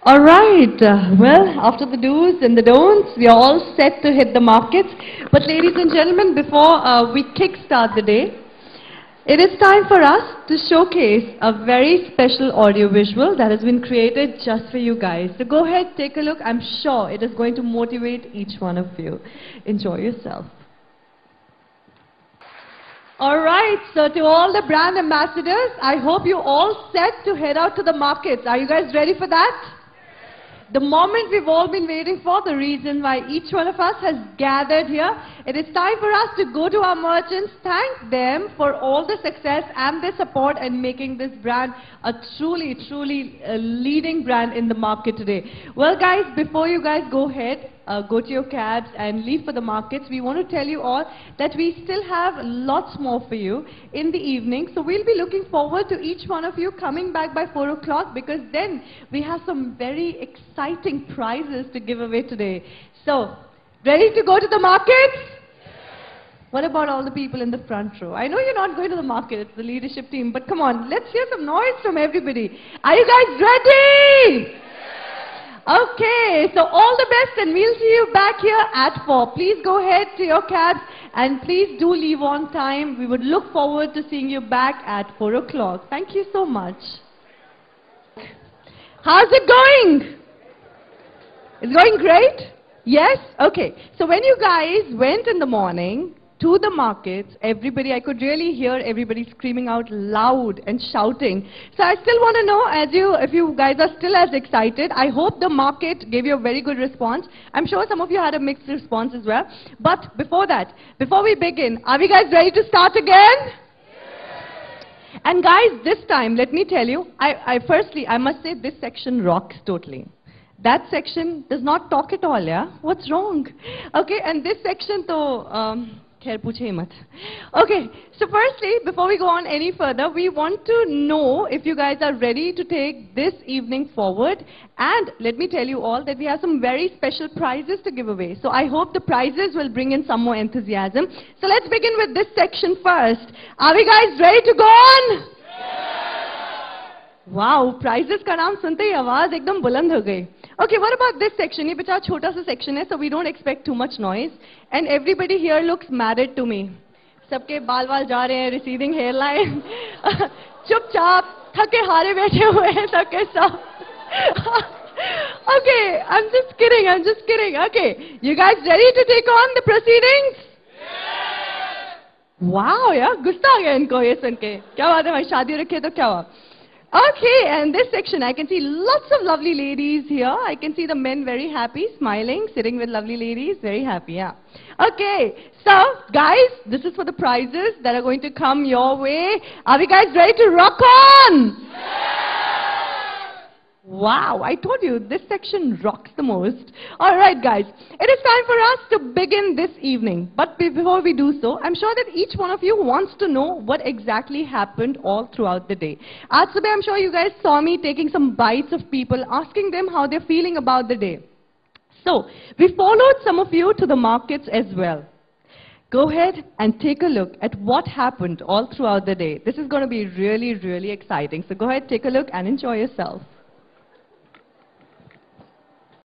All right. Well, after the do's and the don'ts, we are all set to hit the markets. But ladies and gentlemen, before we kickstart the day, it is time for us to showcase a very special audiovisual that has been created just for you guys. So go ahead, take a look. I'm sure it is going to motivate each one of you. Enjoy yourself. All right, so to all the brand ambassadors, I hope you all set to head out to the markets. Are you guys ready for that? The moment we've all been waiting for, the reason why each one of us has gathered here. It is time for us to go to our merchants, thank them for all the success and their support and making this brand a truly leading brand in the market today. Well guys, before you guys go ahead, go to your cabs and leave for the markets, we want to tell you all that we still have lots more for you in the evening. So we'll be looking forward to each one of you coming back by 4 o'clock, because then we have some very exciting prizes to give away today. So, ready to go to the markets? What about all the people in the front row? I know you're not going to the market, it's the leadership team, but come on, let's hear some noise from everybody. Are you guys ready? Okay, so all the best, and we'll see you back here at 4. Please go ahead to your cabs and please do leave on time. We would look forward to seeing you back at 4 o'clock. Thank you so much. How's it going? It's going great? Yes? Okay. So when you guys went in the morning to the markets, everybody, I could really hear everybody screaming out loud and shouting. So I still want to know, if you guys are still as excited, I hope the market gave you a very good response. I'm sure some of you had a mixed response as well. But before that, before we begin, are we guys ready to start again? Yes. And guys, this time, let me tell you, firstly, I must say this section rocks totally. That section does not talk at all, yeah? What's wrong? Okay, and this section, okay, so firstly, before we go on any further, we want to know if you guys are ready to take this evening forward. And let me tell you all that we have some very special prizes to give away. So I hope the prizes will bring in some more enthusiasm. So let's begin with this section first. Are we guys ready to go on? Wow, prizes का नाम सुनते ही आवाज एकदम बुलंद हो गई. Okay, what about this section? ये बेचारा छोटा सा section है, so we don't expect too much noise. And everybody here looks married to me. सबके बाल वाल जा रहे हैं, receding hairline. चुपचाप थके हारे बैठे हुए हैं सबके सब. Okay, I'm just kidding. Okay, you guys ready to take on the proceedings? Wow, यार गुस्सा आ गया इनको ये सुन के. क्या बात है भाई, शादी रखे तो क्या हुआ? Okay, and this section, I can see lots of lovely ladies here. I can see the men very happy, smiling, sitting with lovely ladies, very happy, yeah. Okay, so guys, this is for the prizes that are going to come your way. Are we guys ready to rock on? Wow, I told you, this section rocks the most. All right, guys, it is time for us to begin this evening. But before we do so, I'm sure that each one of you wants to know what exactly happened all throughout the day. Aaj subah, I'm sure you guys saw me taking some bites of people, asking them how they're feeling about the day. So, we followed some of you to the markets as well. Go ahead and take a look at what happened all throughout the day. This is going to be really exciting. So go ahead, take a look and enjoy yourself.